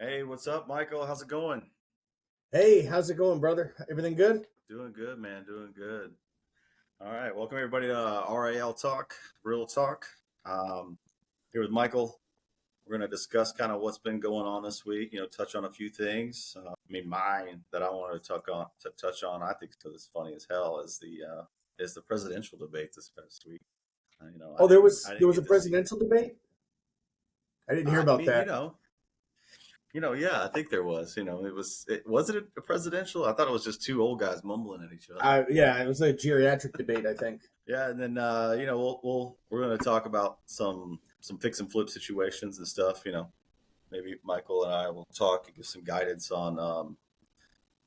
Hey, what's up, Michael? How's it going? Hey, how's it going, brother? Everything good? Doing good, man. Doing good. All right. Welcome everybody to RAL Talk, Real Talk. Um, Here with Michael. We're going to discuss kind of what's been going on this week. Touch on a few things. Mine that I wanted to touch on. I think because it's funny as hell is the presidential debate this past week. I Oh, there didn't was I there didn't was a get to see it. presidential debate? I didn't hear I about mean, that. yeah, I think there was. Was it a presidential? I thought it was just two old guys mumbling at each other. Yeah, it was a geriatric debate, I think. Yeah, and then we're going to talk about some fix and flip situations and stuff. Maybe Michael and I will talk and give some guidance on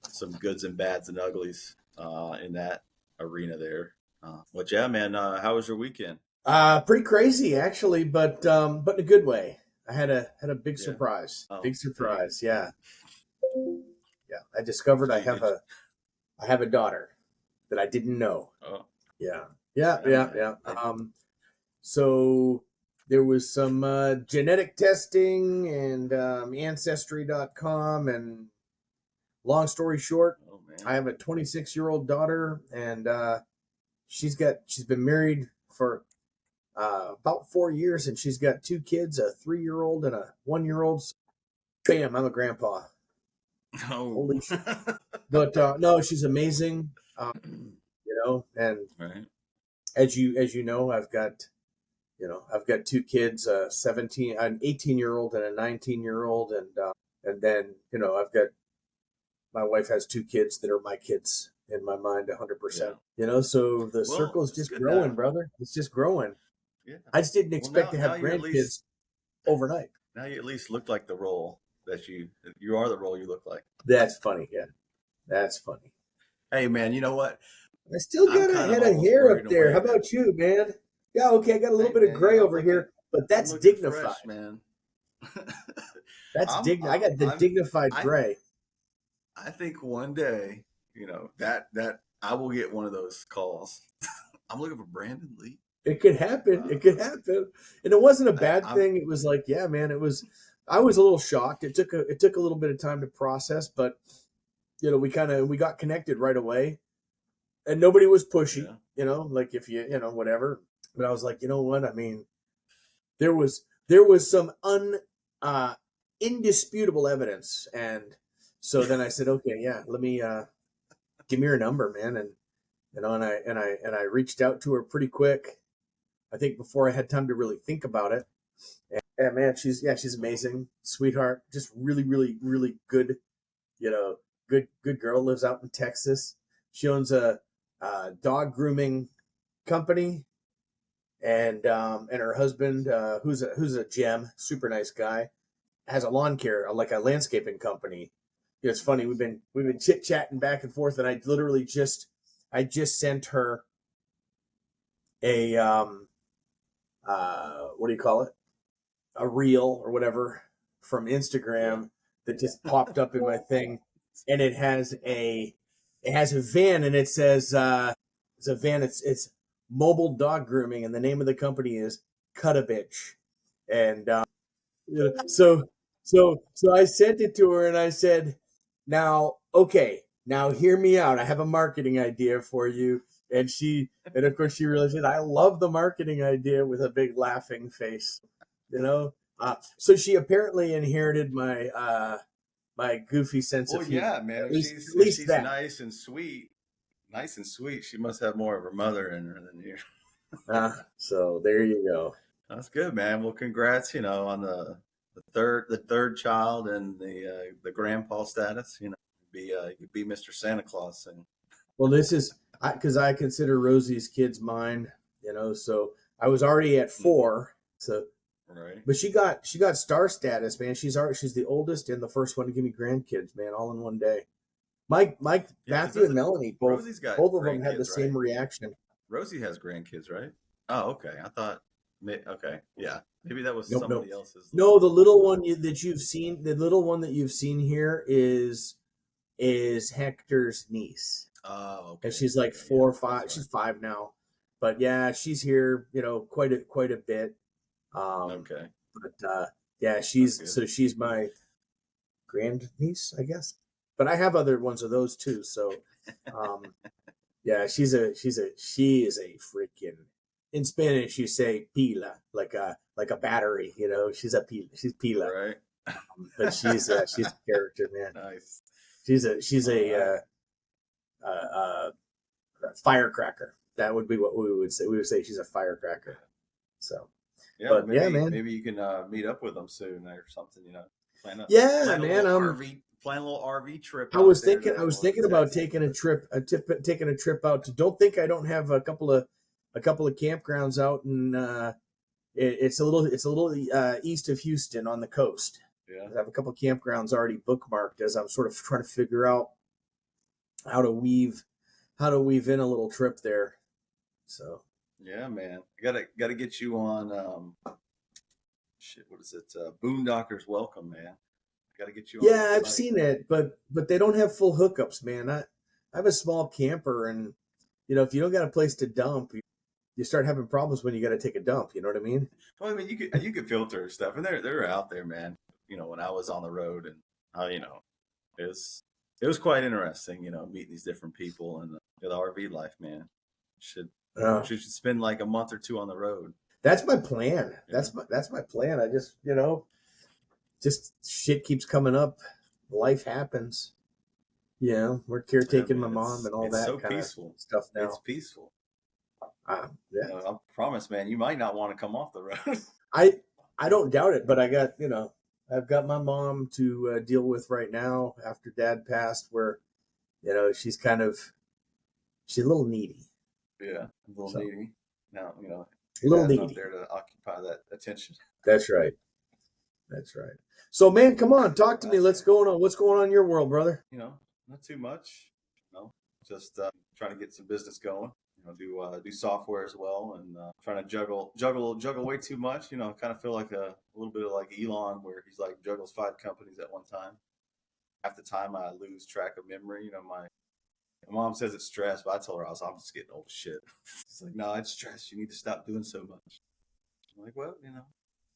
some goods and bads and uglies in that arena there. But yeah, man, how was your weekend? Pretty crazy actually, but in a good way. I had a big Yeah. surprise. Oh, Big did you? surprise. Yeah. Yeah. I discovered So I you have did. a daughter that I didn't know. Oh, Yeah. Yeah, yeah, yeah, man. yeah. So there was some genetic testing and ancestry.com, and long story short, Oh man. I have a 26-year-old daughter, and she's been married for about 4 years, and she's got two kids, a 3-year-old and a 1-year-old. Bam! I'm a grandpa. Oh. Holy shit! But no, she's amazing. And Right. as you know, I've got two kids, 17, an 18-year-old and a 19-year-old, and then I've got my wife has two kids that are my kids in my mind, 100%. Yeah. So the Well, circle's it's just good growing, now. brother. It's just growing. Yeah. I just didn't Well, expect now to now have you're at least grandkids overnight. now you at least look like the role that you are the role you look like. That's funny. Yeah, that's funny. Hey, man, you know what? I still I'm got a kind of head of almost hair worried up in a there. way How that, about you, man? Yeah, okay, I got a little hey, bit of man, gray over here, but I'm that's looking dignified. fresh, man. I got the dignified I gray. I think one day, that I will get one of those calls. I'm looking for Brandon Lee. It could happen. It Uh, could happen, and it wasn't a I, bad I'm thing. It was like, yeah, man. It was. I was a little shocked. It took a little bit of time to process, but we got connected right away, and nobody was pushy. yeah. Like if whatever. But I was like, you know what? I mean, there was some uh, indisputable evidence, and so then I said, okay, yeah, let me give me your number, man, and and I reached out to her pretty quick. I think before I had time to really think about it. And man, she's Oh, amazing, sweetheart, just really, really, really good. You know, good girl. Lives out in Texas. She owns a dog grooming company, and her husband, who's a gem, super nice guy, has a lawn care, like a landscaping company. It's funny. We've nice. been chit chatting back and forth, and I just sent her a what do you call it? A reel or whatever from Yeah. Instagram that just popped up in my thing, and it has a van, and it says it's a van. It's mobile dog grooming, and the name of the company is Cut a Bitch. And so I sent it to her, and I said, "Now, okay, now hear me out. I have a marketing idea for you." And of course, she realized it. I love the marketing idea with a big laughing face, you know. So she apparently inherited my goofy sense Well, of humor. yeah, man. At If least, she's at if least she's that. nice and sweet, she must have more of her mother in her than you. So there you go. That's good, man. Well, congrats, on the third child and the grandpa status. You could be Mr. Santa Claus and Well, this is because I consider Rosie's kids mine. So I was already at hmm 4. So right. but she got star status, man. She's the oldest and the first one to give me grandkids, man, all in one day. Mike, Yeah, because Matthew, and doesn't Melanie both Rosie's got both of them had the grandkids, right? same reaction. Rosie has grandkids, right? Oh, okay. I thought. Okay, yeah. Maybe that was Nope, nope. somebody else's No, little. the little one that you've seen, the little one that you've seen here is Hector's niece, Oh, and okay, she's like okay, yeah, four or that's five. right. She's 5 now, but yeah, she's here, quite a bit. Um, Okay, but yeah, that's she's good. so she's my grandniece, I guess. But I have other ones of those too. So, yeah, she is a freaking. In Spanish, you say pila, like a battery. She's a pila. She's pila. Right. But she's a character, man. Nice. She's All a firecracker. That would be what we would say. We would say she's a firecracker. So, yeah, but maybe, man, maybe you can meet up with them soon or something. Plan a man. plan a little RV trip. I was thinking about taking a trip out to. Don't think I don't have a couple of campgrounds out, and it's a little east of Houston on the coast. Yeah, I have a couple of campgrounds already bookmarked as I'm sort of trying to figure out how to weave in a little trip there. So yeah, man, gotta get you on. What is it? Boondockers Welcome, man. Got to get you on. Yeah, I've seen it, but they don't have full hookups, man. I have a small camper, and if you don't got a place to dump, you start having problems when you got to take a dump. You know what I mean? Well, I mean, you could filter stuff, and they're out there, man. When I was on the road, and it was quite interesting. Meeting these different people and the RV life, man. Should spend like a month or two on the road. That's my plan. Yeah. That's my plan. I just just shit keeps coming up. Life happens. We're caretaking my mom and all that so kind peaceful. of stuff now. It's peaceful. Yeah. I promise, man, you might not want to come off the road. I don't doubt it, but I got, I've got my mom to deal with right now after Dad passed, where, she's a little needy. Yeah, a little needy. Now, a little needy. Not there to occupy that attention. That's right. So, man, come on, talk to me. What's going on in your world, brother? Not too much. Just trying to get some business going. Do software as well, and trying to juggle way too much. Kind of feel like a little bit of like Elon, where he's like juggles 5 companies at one time. Half the time, I lose track of memory. My mom says it's stress, but I tell her I'm just getting old as shit. It's like, no, it's stress. You need to stop doing so much. I'm like, well,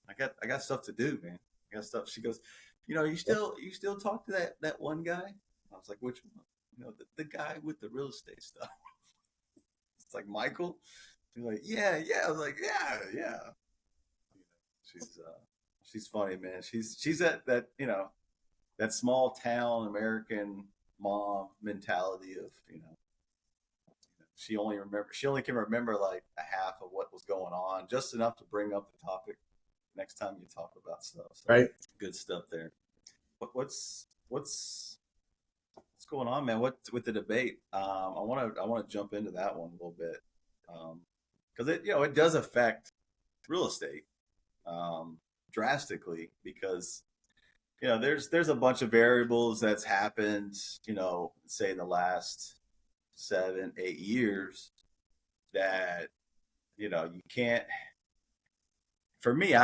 I got stuff to do, man. I got stuff. She goes, you still talk to that one guy? I was like, which one? The guy with the real estate stuff. It's like, Michael. She's like, yeah. I was like, yeah. She's funny, man. She's that that small town American mom mentality of she only can remember like a half of what was going on, just enough to bring up the topic next time you talk about stuff. So, right. Good stuff there. What's going on, man? What with the debate? I want to jump into that one a little bit because it does affect real estate drastically, because there's a bunch of variables that's happened, say in the last 7-8 years that you can't. For me,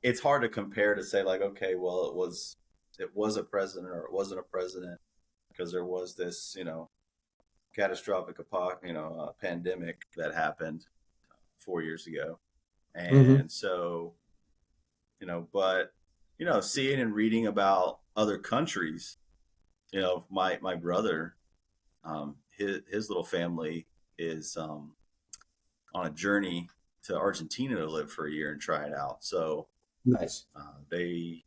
it's hard to compare to say like, okay, well, it was a president or it wasn't a president, because there was this catastrophic pandemic that happened 4 years ago, and so but seeing and reading about other countries, my brother, his little family is on a journey to Argentina to live for a year and try it out. So nice. He's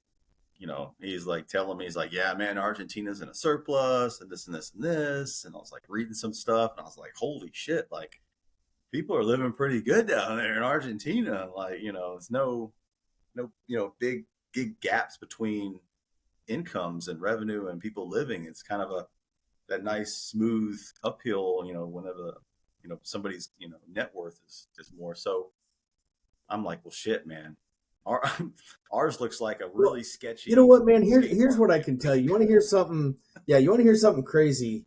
like telling me, he's like, yeah, man, Argentina's in a surplus and this and this and this. And I was like reading some stuff, and I was like, holy shit, like people are living pretty good down there in Argentina. Like, it's no big gaps between incomes and revenue and people living. It's kind of that nice smooth uphill, whenever somebody's net worth is more. So I'm like, well, shit, man, ours looks like a really sketchy. You know what, man? Here's what I can tell you. You want to hear something? Yeah, you want to hear something crazy?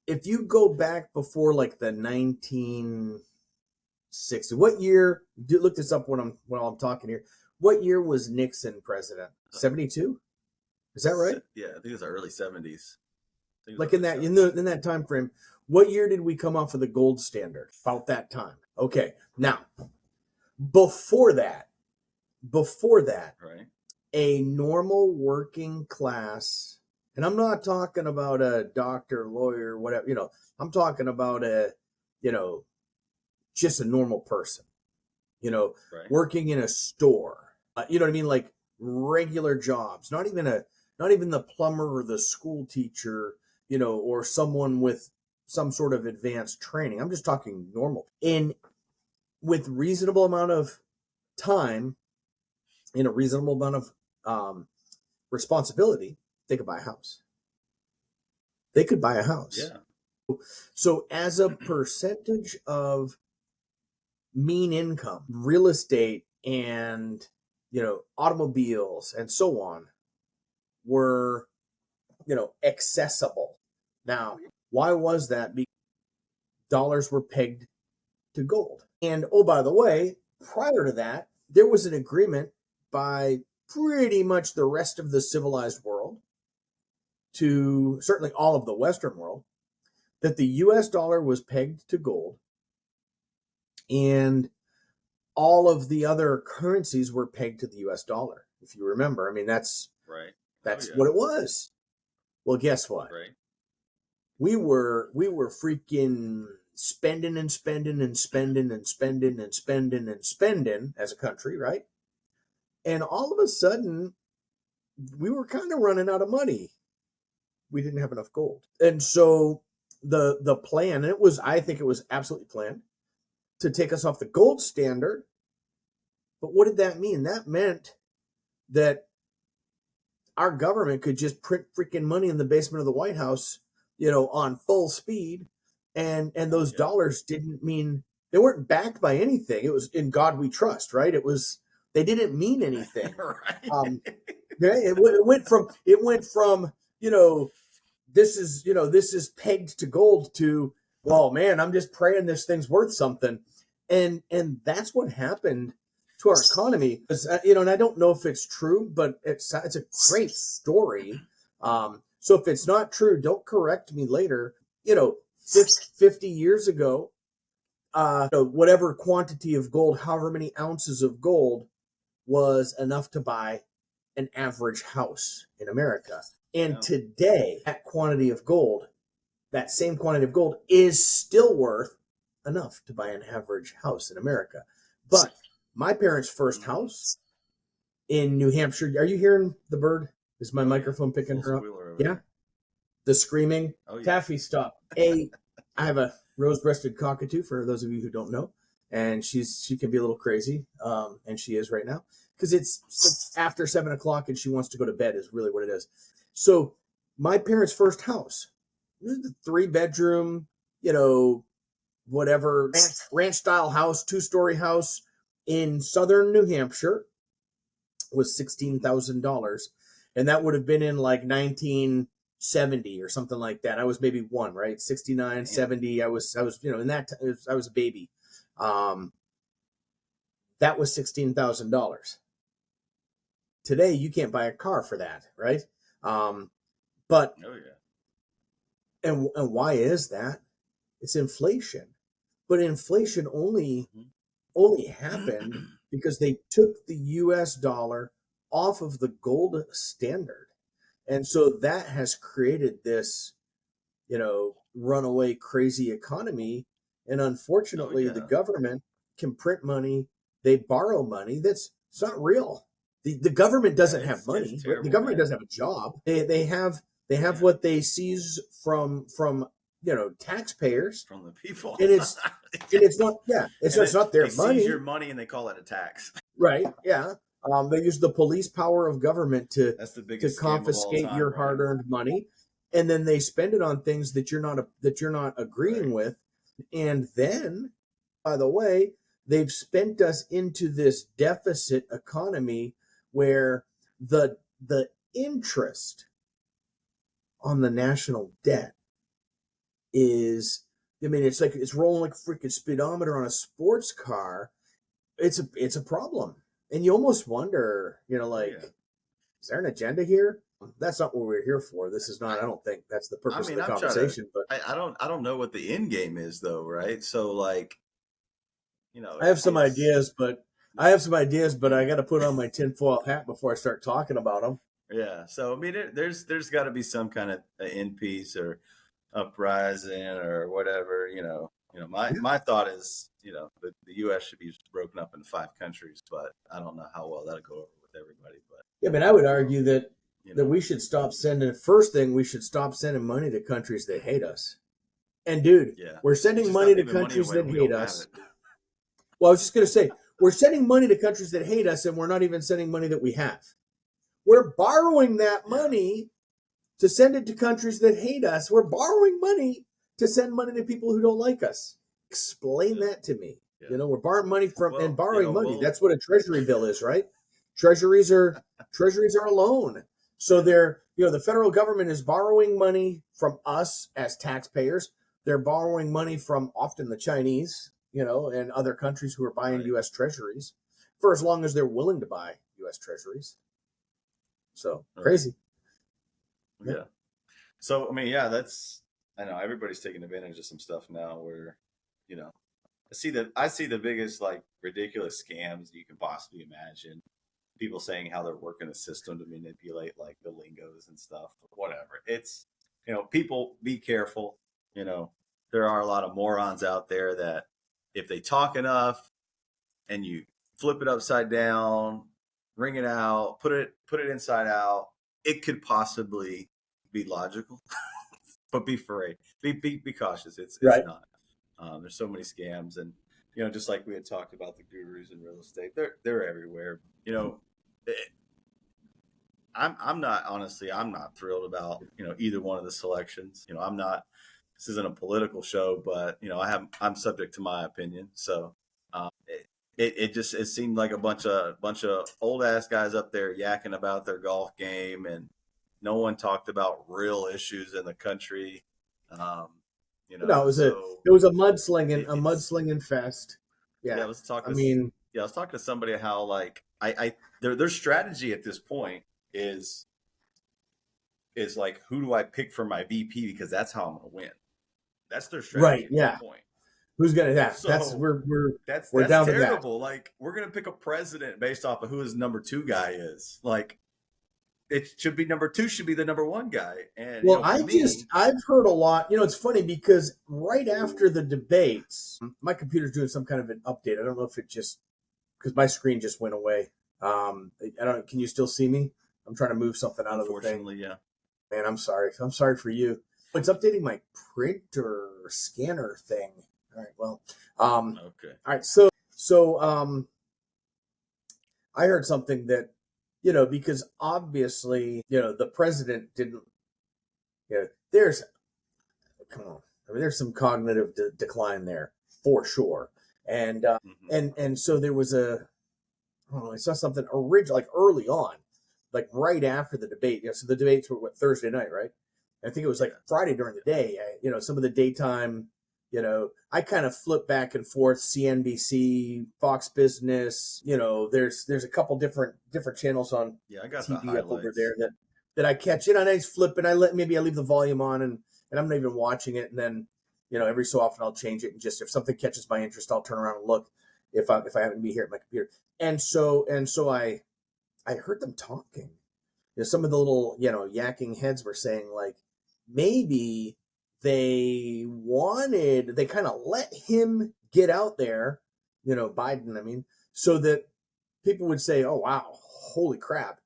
If you go back before like the 1960s, what year? Look this up while I'm talking here. What year was Nixon president? 72? Is that right? Yeah, I think it was the early 70s. Like in that time frame. What year did we come off of the gold standard? About that time. Okay. Now, before that, right, a normal working class, and I'm not talking about a doctor, lawyer, whatever, I'm talking about just a normal person, Right. working in a store, you know what I mean? Like regular jobs, not even the plumber or the school teacher, or someone with some sort of advanced training. I'm just talking normal. With reasonable amount of time, in a reasonable amount of responsibility, they could buy a house. They could buy a house. Yeah. So as a percentage of mean income, real estate and, automobiles and so on were, accessible. Now, why was that? Because dollars were pegged to gold. And oh, by the way, prior to that, there was an agreement by pretty much the rest of the civilized world, to certainly all of the Western world, that the US dollar was pegged to gold and all of the other currencies were pegged to the US dollar. If you remember, I mean, that's Right. what it was. Well, guess what? Right. We were freaking spending and spending and spending and spending and spending and spending as a country, right? And all of a sudden, we were kind of running out of money. We didn't have enough gold. And so the plan, and I think it was absolutely planned to take us off the gold standard. But what did that mean? That meant that our government could just print freaking money in the basement of the White House, on full speed. And those dollars didn't mean, they weren't backed by anything. It was in God we trust, right? They didn't mean anything. Right. It went from, this is pegged to gold to, well, man, I'm just praying this thing's worth something. And that's what happened to our economy. And I don't know if it's true, but it's a great story. So if it's not true, don't correct me later. 50 years ago, whatever quantity of gold, however many ounces of gold, was enough to buy an average house in America. And today, that same quantity of gold is still worth enough to buy an average house in America. But my parents' first house in New Hampshire, are you hearing the bird? Is my microphone picking her up? Yeah. The screaming. Oh, yeah. Taffy, stop. I have a rose-breasted cockatoo, for those of you who don't know. And she can be a little crazy. And she is right now. Because it's after 7 o'clock and she wants to go to bed is really what it is. So my parents' first house, this is a 3-bedroom, whatever, ranch-style house, 2-story house in southern New Hampshire, was $16,000. And that would have been in like 1970 or something like that. I was maybe one, right? 69, 70. I was, in that I was a baby. That was $16,000. Today, you can't buy a car for that, right? But and why is that? It's inflation. But inflation only happened because they took the US dollar off of the gold standard. And so that has created this, runaway crazy economy. And unfortunately, the government can print money. They borrow money. It's not real. The government doesn't have money. Terrible, the government doesn't have a job. They have what they seize from taxpayers, from the people, and it's not it's not their money. They seize your money and they call it a tax, right? Yeah, they use the police power of government to confiscate your hard-earned money, and then they spend it on things that you're not agreeing with, and then, by the way, they've spent us into this deficit economy where the interest on the national debt is, it's like it's rolling like a freaking speedometer on a sports car. It's a problem, and you almost wonder, is there an agenda here? That's not what we're here for. This is not. I don't think that's the purpose of the conversation. But I don't know what the end game is, though, right? So, I have some ideas, but I have some ideas, but I got to put on my tinfoil hat before I start talking about them. Yeah. So I mean, there's got to be some kind of end piece or uprising or whatever. My thought is, the U.S. should be broken up in 5 countries, but I don't know how well that'll go over with everybody. But Yeah, but I would argue that you that know, we should stop sending. First thing, we should stop sending money to countries that hate us. And dude, yeah, we're we sending should money stop to giving money countries away that when we hate don't have us. it. Well, I was just going to say, we're sending money to countries that hate us, and we're not even sending money that we have. We're borrowing that Yeah. money to send it to countries that hate us. We're borrowing money to send money to people who don't like us. Explain that to me. Yeah. We're borrowing money from and Well, borrowing money. That's what a treasury bill is, right? Treasuries are a loan. So they're, the federal government is borrowing money from us as taxpayers. They're borrowing money from often the Chinese, and other countries who are buying Right. U.S. treasuries for as long as they're willing to buy U.S. treasuries. So Right. crazy. Yeah. So I mean, yeah, I know everybody's taking advantage of some stuff now where, I see the biggest like ridiculous scams you can possibly imagine. People saying how they're working the system to manipulate like the lingos and stuff, whatever. It's, people be careful. There are a lot of morons out there that if they talk enough and you flip it upside down, ring it out, put it inside out, it could possibly be logical, but be afraid, be cautious. It's Right. not. There's so many scams, and just like we had talked about the gurus in real estate, they're everywhere. It, I'm not thrilled about either one of the selections. I'm not. This isn't a political show, but I'm subject to my opinion. So it seemed like a bunch of old ass guys up there yakking about their golf game, and no one talked about real issues in the country. Um, No, so it was a mudslinging it's fest. yeah. Yeah, Let's talk I to mean, yeah. I was talking to somebody how like their strategy at this point is like, who do I pick for my VP because that's how I'm going to win. That's their strategy right? at this Yeah, point. who's gonna? Yeah, that's So we're that's down to that. terrible. Like, we're gonna pick a president based off of who his number 2 guy is. Like, it should be number 2 should be the number 1 guy. And Well, for me, I've heard a lot. It's funny because right after the debates, my computer's doing some kind of an update. I don't know if it just because my screen just went away. I don't. Can you still see me? I'm trying to move something out of the thing. unfortunately, yeah. Man, I'm sorry. I'm sorry for you. It's updating my printer scanner thing. All right. Well. Okay. All right. So I heard something that because obviously the president didn't. There's come on. I mean, there's some cognitive decline there for sure. And and so there was I don't know, I saw something original like early on, like right after the debate. So the debates were Thursday night, right? I think it was like Friday during the day. Some of the daytime. I kind of flip back and forth. CNBC, Fox Business. There's a couple different channels on I got the TV up over highlights. there that I catch. And I just flip and I leave the volume on and I'm not even watching it. And then every so often I'll change it and just if something catches my interest, I'll turn around and look if I happen to be here at my computer. And so I heard them talking. Some of the little yakking heads were saying like maybe they kind of let him get out there, Biden, I mean, so that people would say, "Oh wow, holy crap,"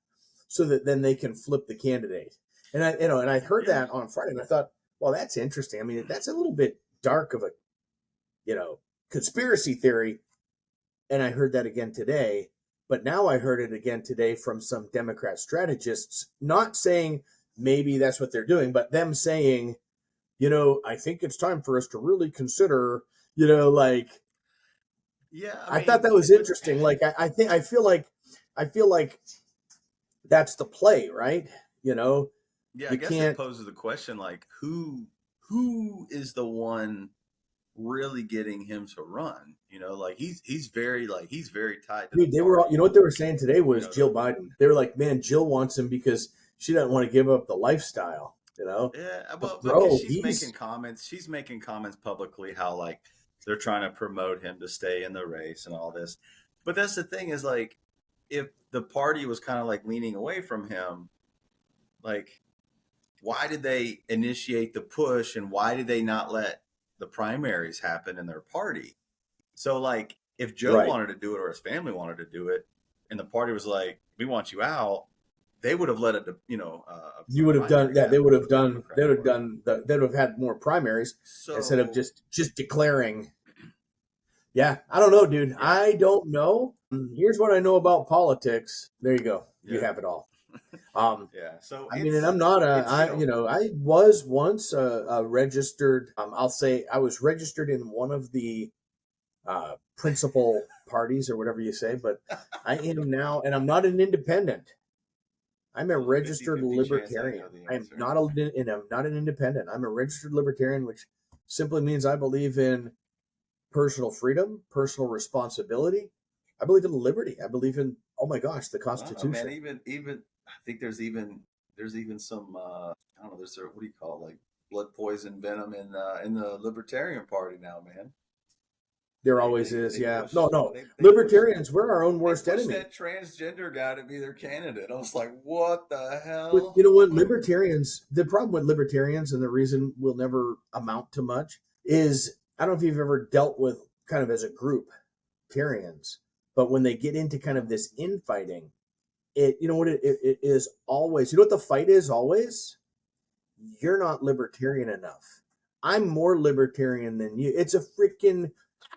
so that then they can flip the candidate. And I heard Yeah. that on Friday, and I thought, well, that's interesting. I mean, that's a little bit dark of a conspiracy theory. And I heard that again today. But now I heard it again today from some Democrat strategists, not saying maybe that's what they're doing, but them saying, I think it's time for us to really consider, like Yeah, I thought that was but interesting. Like I feel like that's the play, right? yeah, I You guess it can't. poses the question like, who is the one really getting him to run? Like he's very tied to the Dude, they were. party. What they were saying today was The Jill Biden. They were like, "Man, Jill wants him because she doesn't want to give up the lifestyle." Yeah, But but because bro, she's making comments publicly how like they're trying to promote him to stay in the race and all this. But that's the thing is like, if the party was kind of like leaning away from him, like, why did they initiate the push and why did they not let the primaries happen in their party? So, like, if Joe Right. wanted to do it or his family wanted to do it, and the party was like, "We want you out," they would have let You a would have done primary that. They happen would for have the done. They Democratic would have Party. done. They would have had more primaries instead of So, just declaring. Yeah, I don't know, dude. yeah, I don't know. Here's what I know about politics. There you go. You yeah, have it all. Um, yeah. So I mean, and I'm not it's you know, I was once a registered. I'll say I was registered in one of the principal parties or whatever you say, but I am now, and I'm not an independent. I'm a there's a registered 50-50 chance I libertarian. know the I am answer. not and I'm not an independent. I'm a registered libertarian, which simply means I believe in personal freedom, personal responsibility. I believe in liberty. I believe in, oh my gosh, the I don't know, man. Constitution. Even I think there's even some I don't know. There's what do you call it? Like blood poison venom in the Libertarian Party now, man. There They always they is. they Yeah. push No, no. they push Libertarians, we're our own they worst push enemy. that transgender guy to be their candidate. I was like, what the But hell? you know what? Libertarians, the problem with libertarians and the reason we'll never amount to much is I don't know if you've ever dealt with kind of as a group, Tarians, but when they get into kind of this infighting, you know what it is always, you know what the fight is always? You're not libertarian enough. I'm more libertarian than you. It's a freaking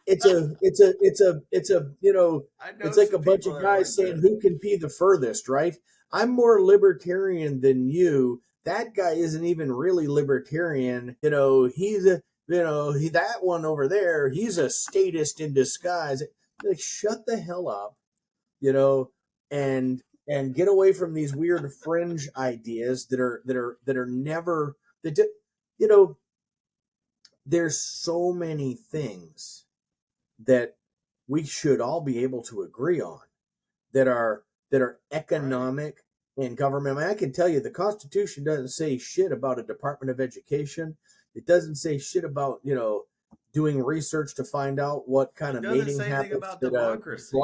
you know, I know it's like a some bunch people of that are guys like saying that. who can pee the furthest, right? I'm more libertarian than you. That guy isn't even really libertarian. You know, he's a that one over there, he's a statist in disguise. Like, shut the hell up, you know, and get away from these weird fringe ideas that are never you know, there's so many things that we should all be able to agree on that are Right. economic and government. I mean, I can tell you the Constitution doesn't say shit about a Department of Education. It doesn't say shit about, you know, doing research to find out what kind It of doesn't mating say anything habits about that a democracy.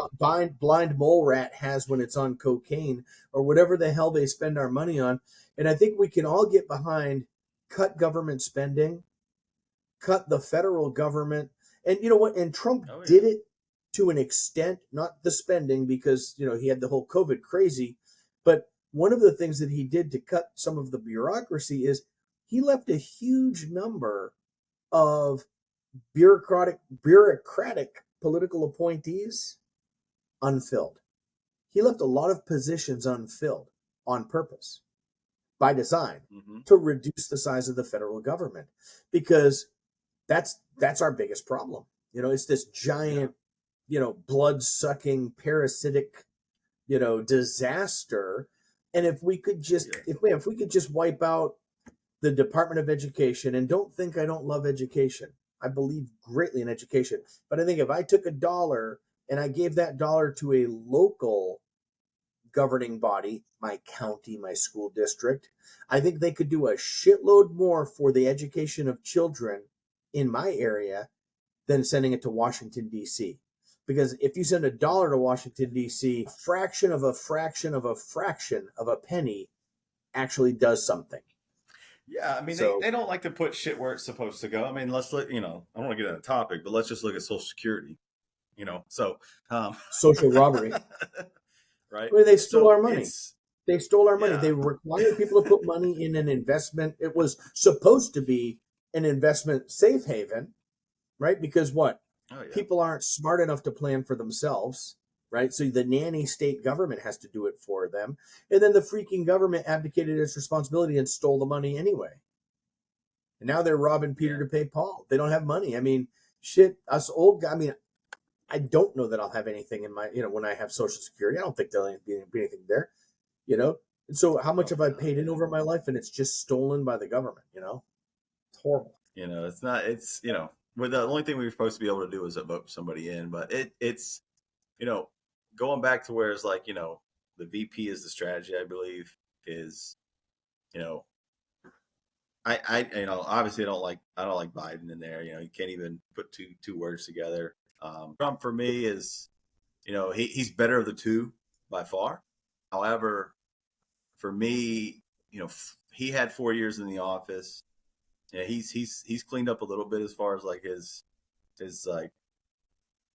blind mole rat has when it's on cocaine or whatever the hell they spend our money on. And I think we can all get behind cut government spending, cut the federal government. And you know what? And Trump Oh did yeah. it to an extent, not the spending because, you know, he had the whole COVID crazy. But one of the things that he did to cut some of the bureaucracy is he left a huge number of bureaucratic political appointees unfilled. He left a lot of positions unfilled on purpose by design Hmm. to reduce the size of the federal government because that's our biggest problem. You know, it's this Yeah. giant, you know, blood sucking parasitic, you know, disaster. And if we could just Yeah. if we could just wipe out the Department of Education, and don't think I don't love education. I believe greatly in education. But I think if I took a dollar and I gave that dollar to a local governing body, my county, my school district, I think they could do a shitload more for the education of children in my area than sending it to Washington, D.C. Because if you send a dollar to Washington, D.C., fraction of a fraction of a fraction of a penny actually does something. Yeah, I mean So, they don't like to put shit where it's supposed to go. I mean, let's look, I don't want to get on a topic, but let's just look at Social Security, So, um, social robbery. right? I mean, they stole So our money. it's They stole our money. yeah, They required people to put money in an investment. It was supposed to be an investment safe haven, right? Because what? oh yeah, People aren't smart enough to plan for themselves, right? So the nanny state government has to do it for them. And then the freaking government abdicated its responsibility and stole the money anyway. And now they're robbing Peter yeah, to pay Paul. They don't have money. I mean, shit, us old guys. I mean, I don't know that I'll have anything in my, you know, when I have Social Security. I don't think there'll be anything there, you know? And so how much oh have I no, paid in yeah. over my life and it's just stolen by the government, you know? It's horrible. It's not. It's well, the only thing we're supposed to be able to do is vote somebody in, but it's you know, going back to where it's like the VP is the strategy. I believe is you know obviously I don't like Biden in there. You can't even put two words together. Trump for me is he's better of the two by far. However, for me, he had 4 years in the office. Yeah, he's cleaned up a little bit as far as like his like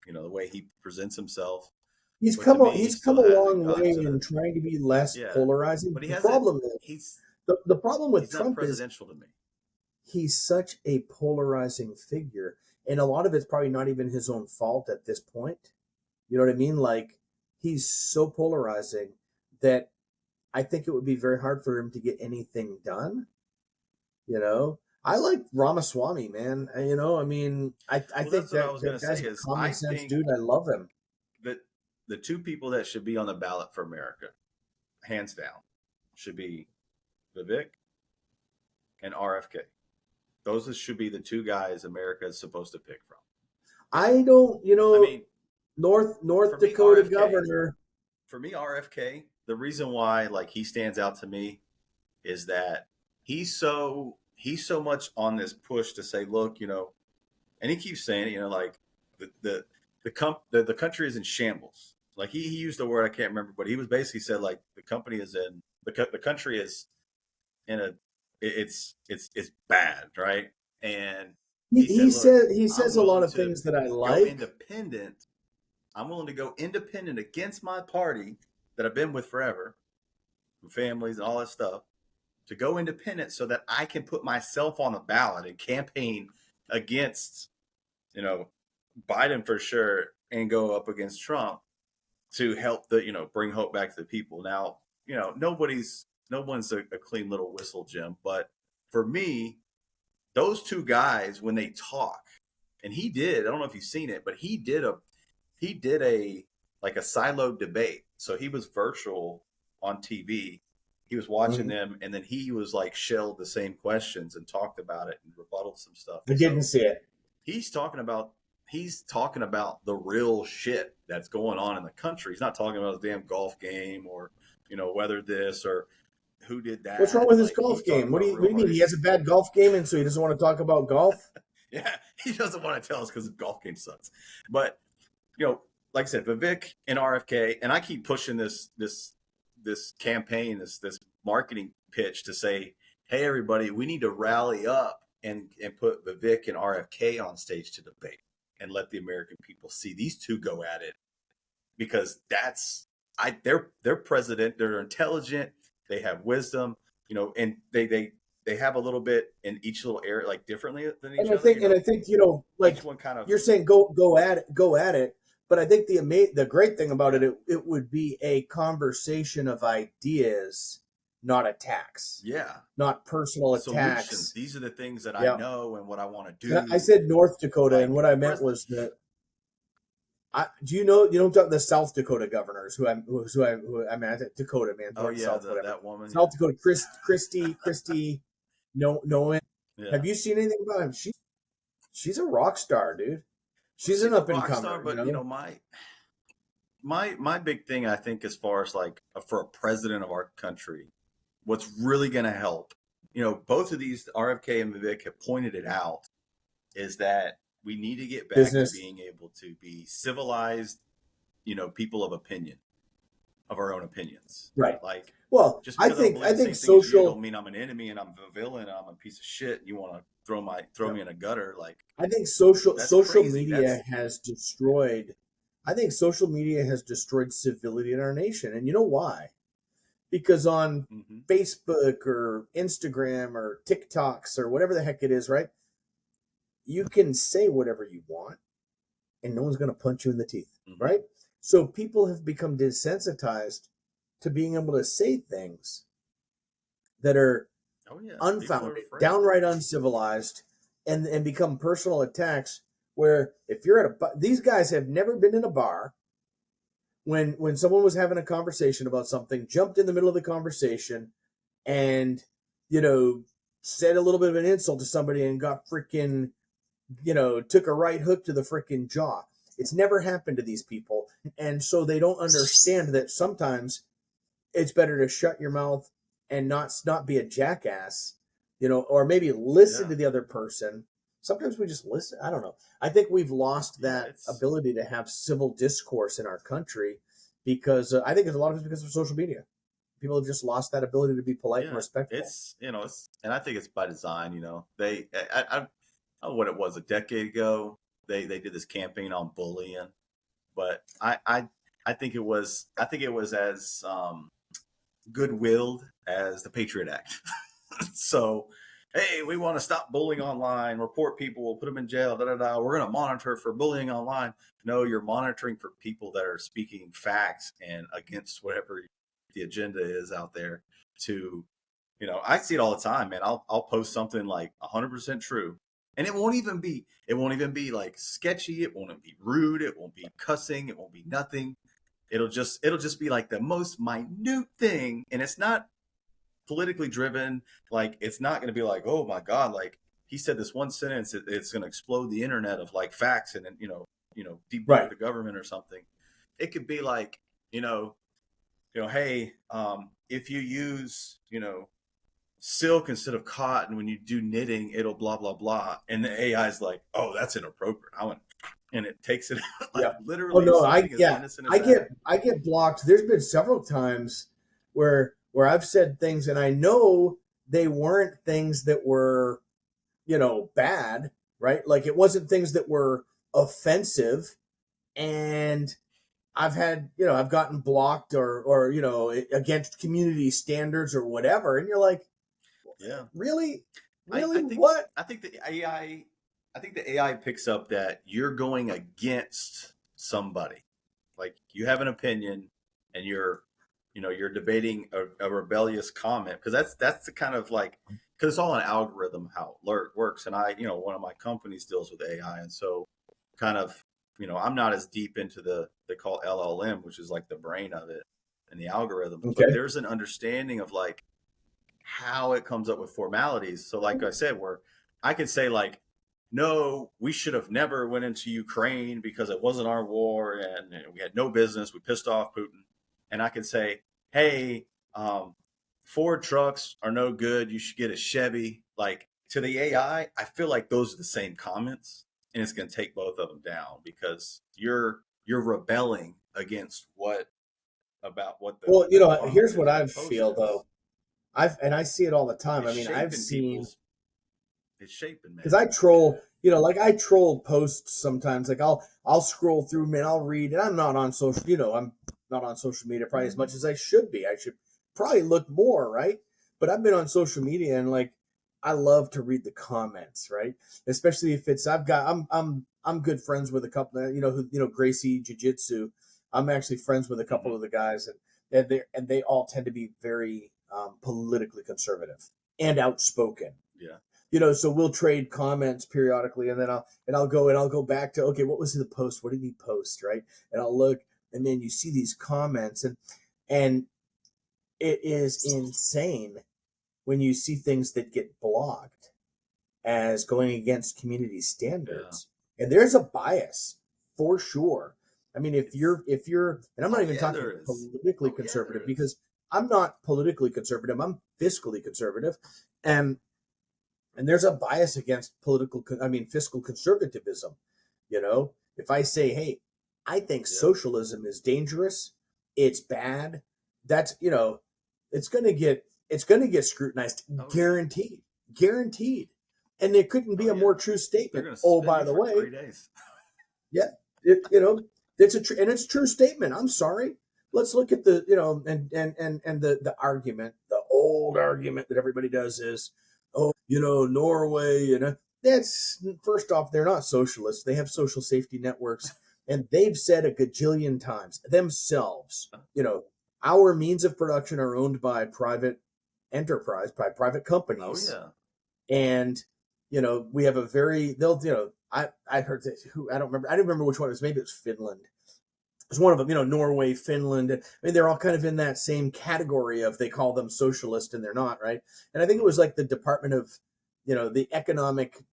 the way he presents himself. He's But to me, he he's come still a hasn't long got way to in trying to be less yeah. polarizing. But he The hasn't. problem is He's the problem with he's not Trump is presidential to me. he's such a polarizing figure, and a lot of it's probably not even his own fault at this point. You know what I mean? Like he's so polarizing that I think it would be very hard for him to get anything done. I like Ramaswamy, man. I mean, I Well, think that's what I that was going to guy's say. a Is common I sense think dude. I love him. that the two people that should be on the ballot for America, hands down, should be Vivek and RFK. Those should be the two guys America is supposed to pick from. I don't, I mean, North for me, Dakota RFK. governor. For me, RFK. The reason why like he stands out to me is that he's so much on this push to say, look, and he keeps saying, like the country is in shambles. Like he used the word I can't remember, but he was basically said like the company is in the country is in a it's bad, right? And He said, look, I'm says a lot willing of to things that I go like. independent. I'm willing to go independent against my party that I've been with forever, families and all that stuff, to go independent so that I can put myself on the ballot and campaign against, Biden for sure and go up against Trump to help bring hope back to the people. Now, no one's a clean little whistle, Jim, but for me, those two guys, when they talk, and he did, I don't know if you've seen it, but he did a like a siloed debate. So he was virtual on TV. He was watching them, and then he was like shelled the same questions and talked about it and rebutted some stuff. I didn't see it. He's talking about the real shit that's going on in the country. He's not talking about the damn golf game or whether this or who did that. What's wrong with his Like, golf game? What do you mean? He issues. has a bad golf game, and so he doesn't want to talk about golf? Yeah, he doesn't want to tell us because the golf game sucks. But like I said, Vivek and RFK, and I keep pushing this campaign, this marketing pitch to say, hey, everybody, we need to rally up and put Vivek and RFK on stage to debate and let the American people see these two go at it, because they're president, they're intelligent, they have wisdom, and they have a little bit in each little area, like differently than each other. I think like each one kind of, you're saying go at it. But I think the great thing about it would be a conversation of ideas, not attacks. Yeah. Not personal attacks. Solutions. These are the things that I know and what I want to do. I said North Dakota, and what I meant was that. You don't talk the South Dakota governors who I mean Dakota, man. Oh yeah, South, that woman. South Dakota, Christy. No. Yeah. Have you seen anything about him? She's a rock star, dude. She's an up and comer. But my big thing, I think, as far as like for a president of our country, what's really going to help, both of these, RFK and Vivek, have pointed it out, is that we need to get back to being able to be civilized, people of opinion, of our own opinions. Right. Like, well, just I think social don't mean I'm an enemy and I'm a villain and I'm a piece of shit. And you want to throw me in a gutter. Like, I think social crazy. media has destroyed. I think social media has destroyed civility in our nation, and you know why? Because on Facebook or Instagram or TikToks or whatever the heck it is, right? You can say whatever you want, and no one's going to punch you in the teeth, right? So people have become desensitized to being able to say things that are unfounded, downright uncivilized, and become personal attacks. Where if you're at these guys have never been in a bar. When someone was having a conversation about something, jumped in the middle of the conversation, and said a little bit of an insult to somebody and got freaking. Took a right hook to the freaking jaw. It's never happened to these people. And so they don't understand that sometimes it's better to shut your mouth and not be a jackass, or maybe listen to the other person sometimes we just listen. I don't know. I think we've lost Yeah, that it's ability to have civil discourse in our country because I think it's a lot of it's because of social media. People have just lost that ability to be polite and yeah, respectful. it's it's and I think it's by design. I don't know what it was a decade ago. They did this campaign on bullying, but I think it was as good-willed as the Patriot Act. So, hey, we want to stop bullying online, report people, we'll put them in jail, da da da. We're going to monitor for bullying online. No, you're monitoring for people that are speaking facts and against whatever the agenda is out there. To, I see it all the time, man. I'll post something like 100% true, and it won't even be like sketchy. It won't be rude. It won't be cussing. It won't be nothing. It'll just be like the most minute thing, and it's not politically driven. Like, it's not going to be like, oh my god, like he said this one sentence, it's going to explode the internet of like facts, and then debunk Right. the government or something. It could be like, hey, if you use silk instead of cotton when you do knitting, it'll blah blah blah, and the AI is like, oh, that's inappropriate. I want, and it takes it like Yeah. Oh literally no, something as innocent as that. I get blocked. There's been several times where I've said things and I know they weren't things that were, bad, right? Like it wasn't things that were offensive, and I've gotten blocked or against community standards or whatever, and you're like, Yeah. really, I, really I think what? I think the AI I think the AI picks up that you're going against somebody. Like, you have an opinion, and you're debating a rebellious comment, because that's the kind of like, because it's all an algorithm how it works. And one of my companies deals with AI, and so kind of, I'm not as deep into they call LLM, which is like the brain of it and the algorithms, but Okay. there's an understanding of like how it comes up with formalities. So like I said, where I could say like, no, we should have never went into Ukraine because it wasn't our war, and we had no business. We pissed off Putin. And I could say, hey, Ford trucks are no good. You should get a Chevy. Like, to the AI, I feel like those are the same comments, and it's going to take both of them down, because you're rebelling against what the Well, here's what content of I the post feel is. though. I see it all the time. It's I mean, I've shaping seen people's. It's shaping, because man. I troll, like I troll posts sometimes. Like I'll scroll through, man, I'll read, and I'm not on social, I'm not on social media probably as much as I should be. I should probably look more, right? But I've been on social media, and like I love to read the comments, right? Especially if it's I'm good friends with a couple, who Gracie Jiu Jitsu. I'm actually friends with a couple Hmm. of the guys, and they all tend to be very politically conservative and outspoken. Yeah. So we'll trade comments periodically, and then I'll go back to, okay, what was the post? What did he post, right? And I'll look, and then you see these comments, and it is insane when you see things that get blocked as going against community Yeah. standards, and there's a bias for sure. I mean, It's and I'm not Oh even yeah, talking there is. politically Oh yeah, conservative, there is. because I'm not politically conservative. I'm fiscally conservative, and there's a bias against fiscal conservatism. If I say, hey, I think Yep. socialism is dangerous, it's bad, that's, it's going to get scrutinized, Oh yeah. guaranteed. And there couldn't be Oh a more yeah. true They're statement. gonna Oh, suspend by you the for way, 3 days. yeah, it's and it's a true statement. I'm sorry. Let's look at the, and the argument, the old argument that everybody does is, oh, Norway, that's, first off, they're not socialists. They have social safety networks, and they've said a gajillion times themselves, our means of production are owned by private enterprise, by private Oh companies, yeah. and we have a very, they'll, I heard that, who, I don't remember, I didn't remember which one it was. Maybe it was Finland. It's one of them, Norway, Finland. I mean, they're all kind of in that same category of, they call them socialist and they're not, right? And I think it was like the Department of, the economic,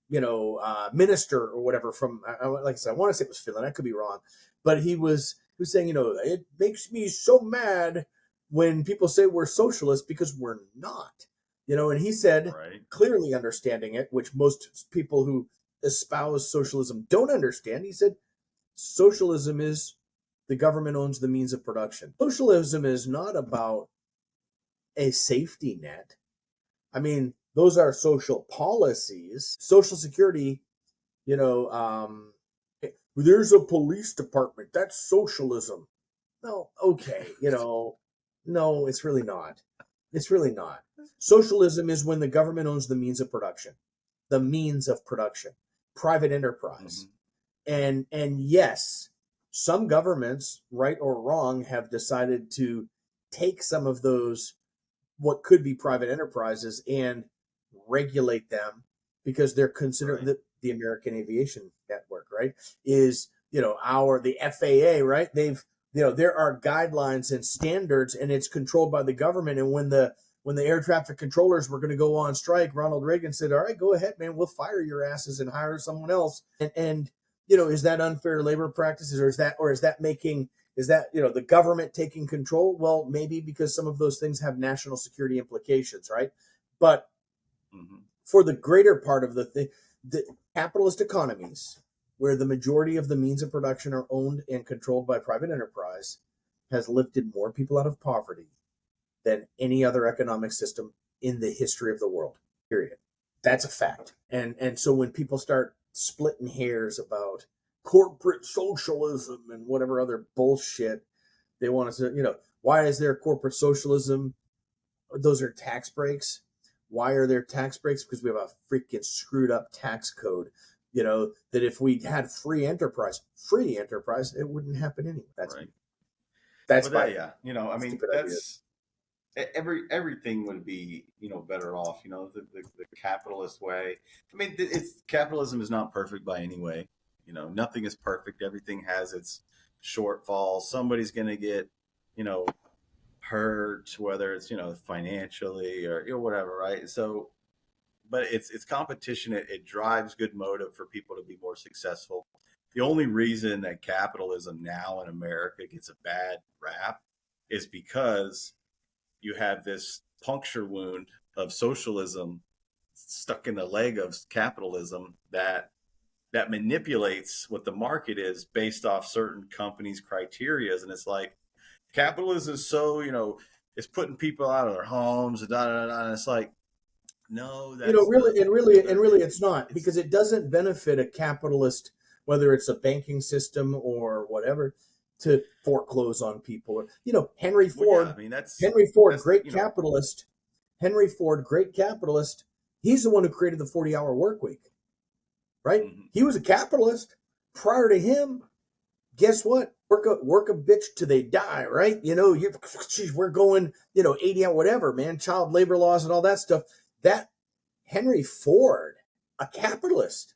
minister or whatever from, like I said, I want to say it was Finland. I could be wrong, but he was saying, it makes me so mad when people say we're socialists, because we're not, and he said, Right. clearly understanding it, which most people who espouse socialism don't understand. He said socialism is the government owns the means of production. Socialism is not about a safety net. I mean, those are social policies. Social Security, you know, there's a police department. That's socialism. No, okay, no, it's really not. It's really not. Socialism is when the government owns the means of production, private enterprise. And yes, some governments, right or wrong, have decided to take some of those what could be private enterprises and regulate them because they're considered the American Aviation Network, right? Is the FAA, right? They've there are guidelines and standards, and it's controlled by the government. And when the air traffic controllers were going to go on strike, Ronald Reagan said, "All right, go ahead, man. We'll fire your asses and hire someone else." And is that unfair labor practices, or is that the government taking control? Well, maybe, because some of those things have national security implications, right? But for the greater part of the capitalist economies, where the majority of the means of production are owned and controlled by private enterprise, has lifted more people out of poverty than any other economic system in the history of the world, period. That's a fact. And so when people start splitting hairs about corporate socialism and whatever other bullshit they want us to, why is there corporate socialism? Those are tax breaks. Why are there tax breaks? Because we have a freaking screwed up tax code. That if we had free enterprise, it wouldn't happen anyway. That's right. That's that's everything would be better off. The capitalist way. I mean, capitalism is not perfect by any way. Nothing is perfect. Everything has its shortfalls. Somebody's going to get hurt, whether it's financially or whatever, right? So, but it's competition. It drives good motive for people to be more successful. The only reason that capitalism now in America gets a bad rap is because you have this puncture wound of socialism stuck in the leg of capitalism that manipulates what the market is based off certain companies' criterias. And it's like capitalism is so, it's putting people out of their homes and and it's like, no, that's really it's not, because it doesn't benefit a capitalist, whether it's a banking system or whatever, to foreclose on people. Henry Ford, great capitalist. Henry Ford, great capitalist. He's the one who created the 40-hour work week, right? He was a capitalist. Prior to him, guess what? Work a bitch till they die, right? We're going, 80 out, whatever, man. Child labor laws and all that stuff. That Henry Ford, a capitalist,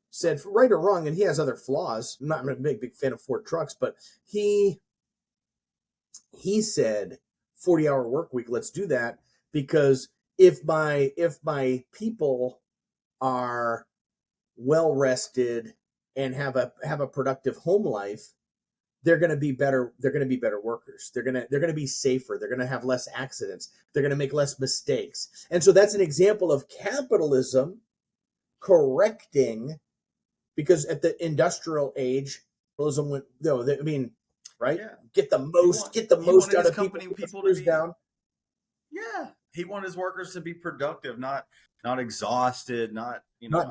said, right or wrong, and he has other flaws. I'm not a big fan of Ford trucks, but he said 40-hour work week, let's do that, because if my people are well rested and have a productive home life, they're going to be better. They're going to be better workers. They're going to be safer. They're going to have less accidents. They're going to make less mistakes. And so that's an example of capitalism correcting, because at the industrial age, capitalism went, right? Yeah. Get the most out of people to be down. Yeah. He wanted his workers to be productive, not exhausted, not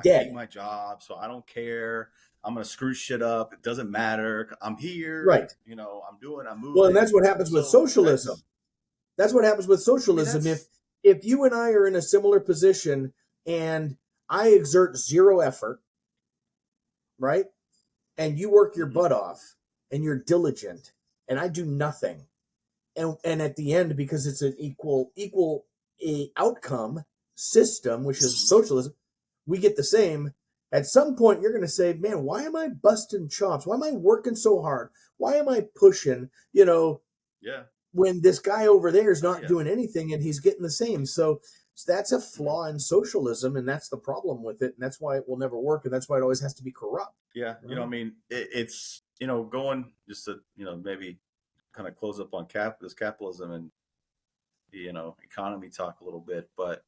dead. I hate my job, so I don't care. I'm going to screw shit up. It doesn't I'm here. Right. I'm moving. Well, and that's what happens with socialism. That's what happens with socialism. If you and I are in a similar position and I exert zero effort, right? And you work your butt off and you're diligent and I do nothing. And at the end, because it's an equal outcome system, which is socialism, we get the same. At some point, you're going to say, man, why am I busting chops? Why am I working so hard? Why am I pushing, when this guy over there is not doing anything and he's getting the same? So that's a flaw in socialism, and that's the problem with it. And that's why it will never work. And that's why it always has to be corrupt. Yeah. It's, going just to, maybe kind of close up on capitalism and the, economy talk a little bit. But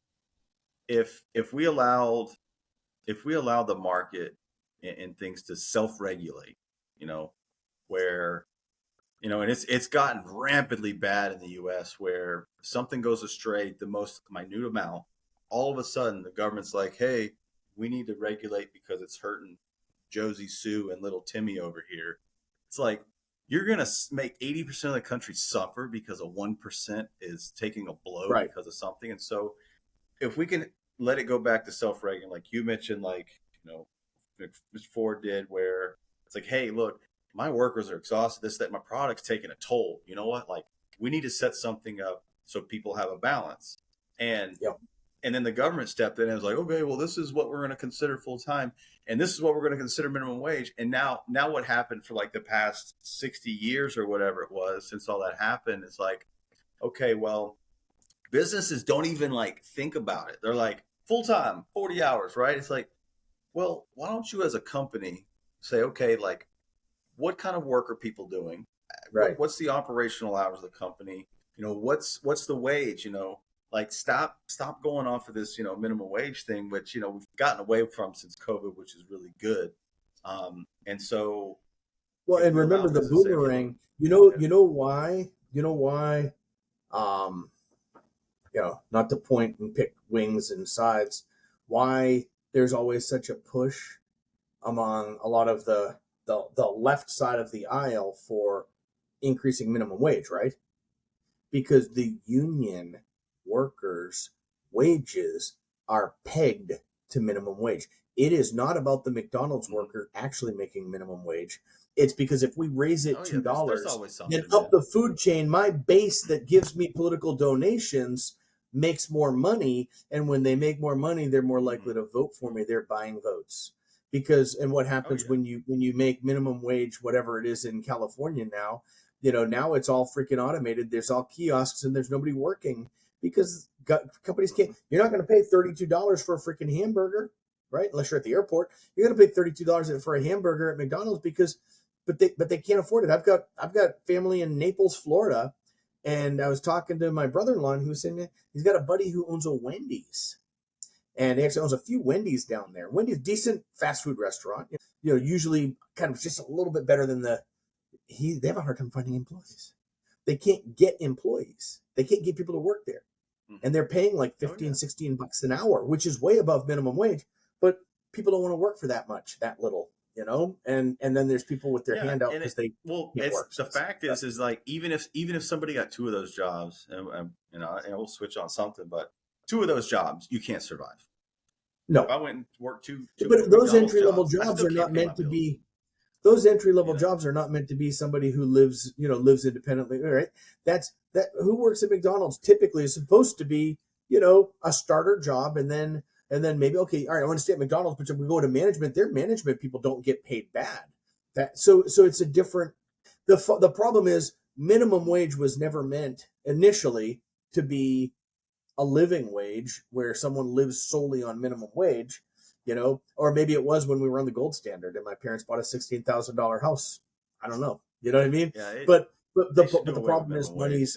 if we allowed if we allow the market and things to self-regulate, where and it's gotten rampantly bad in the U.S. where if something goes astray, the most minute amount, all of a sudden the government's like, hey, we need to regulate because it's hurting Josie Sue and little Timmy over here. It's like you're going to make 80% of the country suffer because a 1% is taking a blow Right. because of something. And so if we can let it go back to self-regulating, like you mentioned, like, Mr. Ford did, where it's like, hey, look, my workers are exhausted, this, that, my product's taking a toll. You know what? Like, we need to set something up so people have a balance. And Yep. and then the government stepped in and was like, okay, well, this is what we're going to consider full time, and this is what we're going to consider minimum wage. And now what happened for like the past 60 years or whatever it was since all that happened? It's like, okay, well, businesses don't even like think about it. They're like full time, 40 hours, right? It's like, well, why don't you as a company say, okay, like, what kind of work are people doing? Right. What's the operational hours of the company? What's the wage? Like stop going off of this, minimum wage thing, which, we've gotten away from since COVID, which is really good. And so, Well, and remember the boomerang. You know why? Um, not to point and pick wings and sides. Why there's always such a push among a lot of the left side of the aisle for increasing minimum wage, right? Because the union workers' wages are pegged to minimum wage. It is not about the McDonald's worker actually making minimum wage. It's because if we raise it $2, then up the food chain, my base that gives me political donations makes more money. And when they make more money, they're more likely to vote for me. They're buying votes. And what happens when you make minimum wage, whatever it is in California now, now it's all freaking automated. There's all kiosks and there's nobody working because companies can't. You're not going to pay $32 for a freaking hamburger, right? Unless you're at the airport, you're going to pay $32 for a hamburger at McDonald's but they can't afford it. I've got family in Naples, Florida, and I was talking to my brother-in-law, and he was saying he's got a buddy who owns a Wendy's, and he actually owns a few Wendy's down there. Wendy's, decent fast food restaurant, usually kind of just a little bit better than they have a hard time finding employees. They can't get employees. They can't get people to work there. And they're paying like 15, $16 an hour, which is way above minimum wage, but people don't want to work for that much, that little, and then there's people with their hand out because they work. The fact is like, even if somebody got two of those jobs, and we'll switch on something, but two of those jobs, you can't survive. No. If I went and worked two but those entry-level jobs are not meant to be. Those entry-level jobs are not meant to be somebody who lives independently, right? That who works at McDonald's typically is supposed to be, a starter job, and then maybe, okay, all right, I want to stay at McDonald's, but if we go to management, their management people don't get paid bad. So it's a different. The problem is minimum wage was never meant initially to be a living wage where someone lives solely on minimum wage. Or maybe it was when we were on the gold standard and my parents bought a $16,000 house. I don't know. You know what I mean? Yeah, but the problem is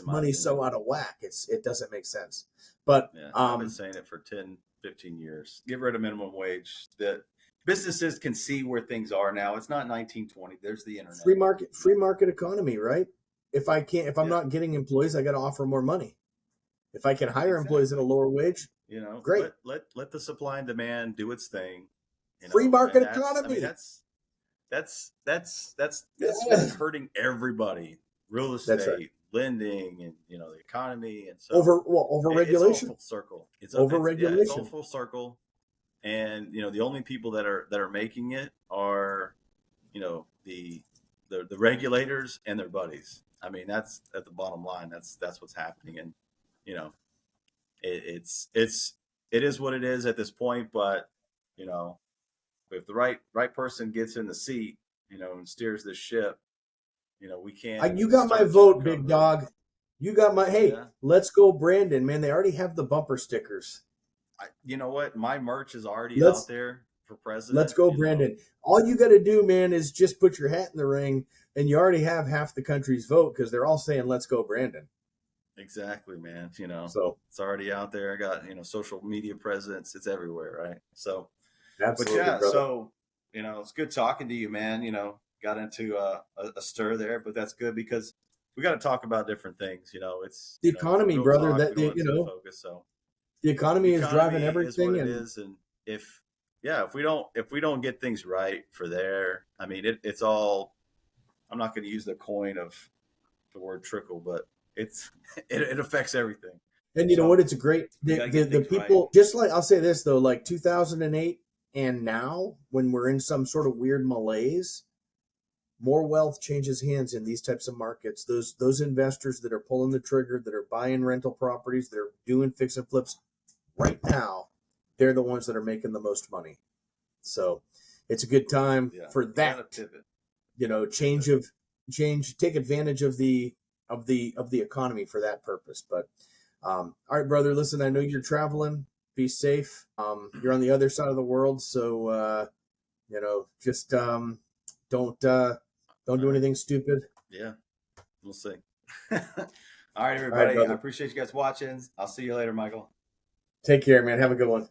money's so out of whack. It doesn't make sense. But I've been saying it for 10, 15 years. Get rid of minimum wage. That businesses can see where things are now. It's not 1920. There's the internet. Free market economy, right? If I'm not getting employees, I got to offer more money. If I can hire employees at a lower wage, great. Let the supply and demand do its thing. Free market economy. I mean, that's what's hurting everybody. Real estate, lending, and the economy, and so over regulation. It's all full circle. It's regulation. It's all full circle, and the only people that are making it are the regulators and their buddies. I mean, that's at the bottom line. That's what's happening, and it is what it is at this point. But if the right person gets in the seat, and steers this ship, we can't. You got my vote, big dog. You got my Let's go, Brandon. Man, they already have the bumper stickers. You know what? My merch is already out there for president. Let's go, Brandon. All you got to do, man, is just put your hat in the ring, and you already have half the country's vote because they're all saying, "Let's go, Brandon." Exactly, man. So it's already out there. I got social media presence. It's everywhere, right? So Absolutely, yeah, brother. so it's good talking to you, man. Got into a stir there, but that's good because we got to talk about different things. It's The it's economy, real brother. talk. We That don't want to you take know, focus. So the the economy is driving economy is what everything, it and is, and if we don't get things right for there, I mean it's all. I'm not going to use the coin of the word trickle, but it's it affects everything. and you know what? So It's a great we got to get the things right. people. Just like I'll say this though, like 2008 and now, when we're in some sort of weird malaise, more wealth changes hands in these types of markets. Those investors that are pulling the trigger, that are buying rental properties, that are doing fix and flips right now, they're the ones that are making the most money. So it's a good time Yeah, for you got to that. pivot. Change Pivot. of change, take advantage of the economy for that purpose. But all right, brother, listen, I know you're traveling. Be safe. You're on the other side of the world, so just don't All do right. anything stupid. Yeah, we'll see. All right, All right, everybody. I brother. appreciate you guys watching. I'll see you later, Michael. Take care, man. Have a good one.